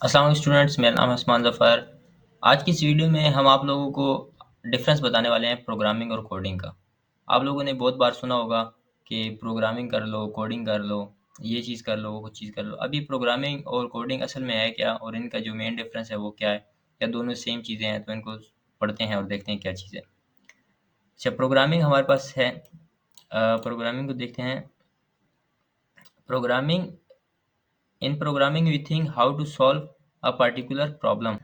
अस्सलाम वालेकुम स्टूडेंट्स, मेरा नाम है उस्मान ज़फ़र। आज की इस वीडियो में हम आप लोगों को डिफरेंस बताने वाले हैं प्रोग्रामिंग और कोडिंग का। आप लोगों ने बहुत बार सुना होगा कि प्रोग्रामिंग कर लो, कोडिंग कर लो, ये चीज़ कर लो, वो चीज़ कर लो। अभी प्रोग्रामिंग और कोडिंग असल में है क्या और इनका जो मेन डिफरेंस है वो क्या है? या दोनों सेम चीज़ें हैं? तो इनको पढ़ते हैं और देखते हैं क्या चीज़ है। अच्छा, प्रोग्रामिंग हमारे पास है। प्रोग्रामिंग को देखते हैं। Programming in programming we think how to solve a particular problem.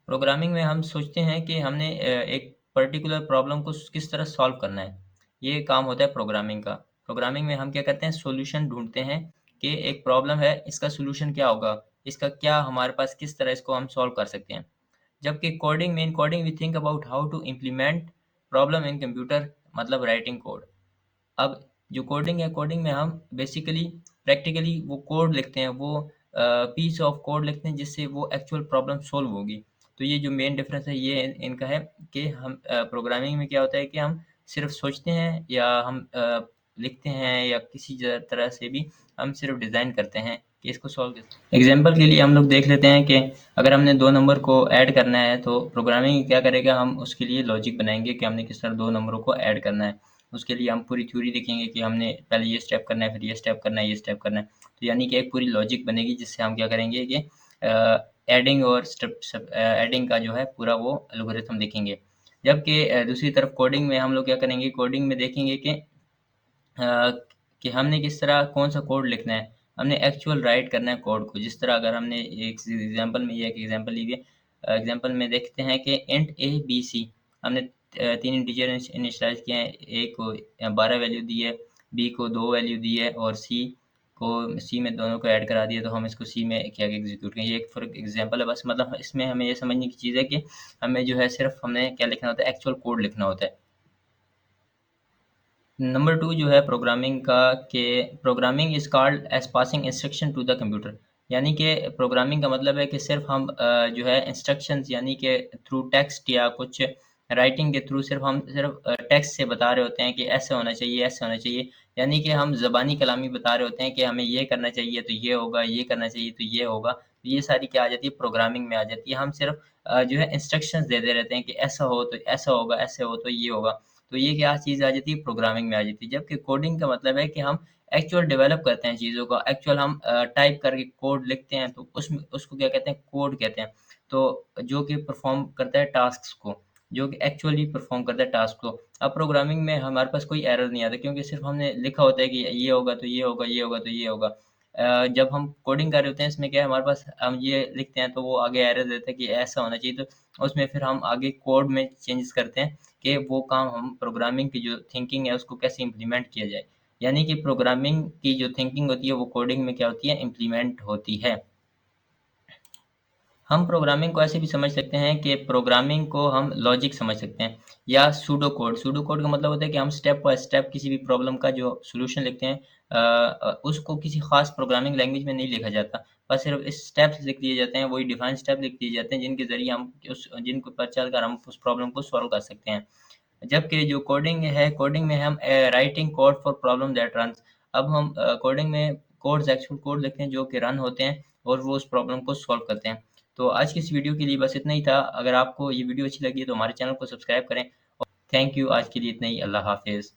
Programming में हम सोचते हैं कि हमने एक पर्टिकुलर प्रॉब्लम को किस तरह सॉल्व करना है। ये काम होता है प्रोग्रामिंग का। प्रोग्रामिंग में हम क्या करते हैं, सॉल्यूशन ढूंढते हैं कि एक प्रॉब्लम है, इसका सॉल्यूशन क्या होगा, इसका क्या हमारे पास किस तरह इसको हम सॉल्व कर सकते हैं। जबकि कोडिंग में in coding we think about how to implement problem in computer, मतलब राइटिंग कोड। अब जो कोडिंग है, कोडिंग में हम बेसिकली प्रैक्टिकली वो कोड लिखते हैं, वो पीस ऑफ कोड लिखते हैं जिससे वो एक्चुअल प्रॉब्लम सॉल्व होगी। तो ये जो मेन डिफरेंस है ये इनका है कि हम प्रोग्रामिंग में क्या होता है कि हम सिर्फ सोचते हैं या हम लिखते हैं या किसी तरह से भी हम सिर्फ डिज़ाइन करते हैं कि इसको सॉल्व। एग्जाम्पल के लिए हम लोग देख लेते हैं कि अगर हमने दो नंबर को ऐड करना है तो प्रोग्रामिंग क्या करेगा, हम उसके लिए लॉजिक बनाएंगे कि हमने किस तरह दो नंबरों को ऐड करना है। उसके लिए हम पूरी थ्योरी देखेंगे कि हमने पहले ये स्टेप करना है, फिर ये स्टेप करना है, ये स्टेप करना है। तो यानी कि एक पूरी लॉजिक बनेगी जिससे हम क्या करेंगे कि एडिंग और स्टेप एडिंग का जो है पूरा वो एल्गोरिथम देखेंगे। जबकि दूसरी तरफ कोडिंग में हम लोग क्या करेंगे, कोडिंग में देखेंगे कि हमने किस तरह कौन सा कोड लिखना है। हमने एक्चुअल राइट करना है कोड को। जिस तरह अगर हमने एक एग्जांपल में ये एक एग्जांपल लीजिए। एग्जांपल में देखते हैं कि इंट ए बी सी हमने तीन इंटीजर इनिशियलाइज किए हैं। ए को 12 वैल्यू दी है, बी को 2 वैल्यू दी है और सी में दोनों को ऐड करा दिया। तो हम इसको सी में क्या एग्जीक्यूट करें। ये एक फॉर एग्जांपल है बस। मतलब इसमें हमें ये समझने की चीज़ है कि हमें जो है सिर्फ हमने क्या लिखना होता है, एक्चुअल कोड लिखना होता है। नंबर टू जो है प्रोग्रामिंग का, कि programming is called as passing instruction to the computer. यानी कि प्रोग्रामिंग का मतलब है कि सिर्फ हम जो है इंस्ट्रक्शंस, यानी कि थ्रू टेक्स्ट या कुछ राइटिंग के थ्रू सिर्फ हम सिर्फ टेक्स्ट से बता रहे होते हैं कि ऐसे होना चाहिए, ऐसे होना चाहिए। यानी कि हम ज़बानी कलामी बता रहे होते हैं कि हमें ये करना चाहिए तो ये होगा, ये करना चाहिए तो ये होगा। तो ये सारी क्या आ जाती है, प्रोग्रामिंग में आ जाती है। हम सिर्फ जो है इंस्ट्रक्शंस देते रहते हैं कि ऐसा हो तो ऐसा होगा, ऐसे हो तो ये होगा। तो ये क्या चीज़ आ जाती है, प्रोग्रामिंग में आ जाती है। जबकि कोडिंग का मतलब है कि हम एक्चुअल डेवलप करते हैं चीज़ों को, एक्चुअल हम टाइप करके कोड लिखते हैं तो उसमें उसको क्या कहते हैं, कोड कहते हैं। तो जो कि परफॉर्म करता है टास्क को, जो कि एक्चुअली परफॉर्म करता है टास्क को। अब प्रोग्रामिंग में हमारे पास कोई एरर नहीं आता क्योंकि सिर्फ हमने लिखा होता है कि ये होगा तो ये होगा, ये होगा तो ये होगा। जब हम कोडिंग कर रहे होते हैं इसमें क्या है, हमारे पास हम ये लिखते हैं तो वो आगे एरर देता है कि ऐसा होना चाहिए। तो उसमें फिर हम आगे कोड में चेंजेस करते हैं कि वो काम हम प्रोग्रामिंग की जो थिंकिंग है उसको कैसे इम्प्लीमेंट किया जाए। यानी कि प्रोग्रामिंग की जो थिंकिंग होती है वो कोडिंग में क्या होती है, इम्प्लीमेंट होती है। हम प्रोग्रामिंग को ऐसे भी समझ सकते हैं कि प्रोग्रामिंग को हम लॉजिक समझ सकते हैं या सूडो कोड। सूडो कोड का मतलब होता है कि हम स्टेप बाय स्टेप किसी भी प्रॉब्लम का जो सॉल्यूशन लिखते हैं, उसको किसी खास प्रोग्रामिंग लैंग्वेज में नहीं लिखा जाता। बस सिर्फ स्टेप्स लिख दिए जाते हैं, वही डिफाइंड स्टेप लिख दिए जाते हैं जिनके ज़रिए हम उस जिनको पर चलकर हम उस प्रॉब्लम को सॉल्व कर सकते हैं। जबकि जो कोडिंग है, कोडिंग में हम writing code for problem that runs. अब हम कोडिंग में कोड्स, एक्चुअल कोड लिखते हैं जो कि रन होते हैं और वो उस प्रॉब्लम को सॉल्व करते हैं। तो आज की इस वीडियो के लिए बस इतना ही था। अगर आपको ये वीडियो अच्छी लगी है तो हमारे चैनल को सब्सक्राइब करें। Thank you. आज के लिए इतना ही। अल्लाह हाफ़िज़।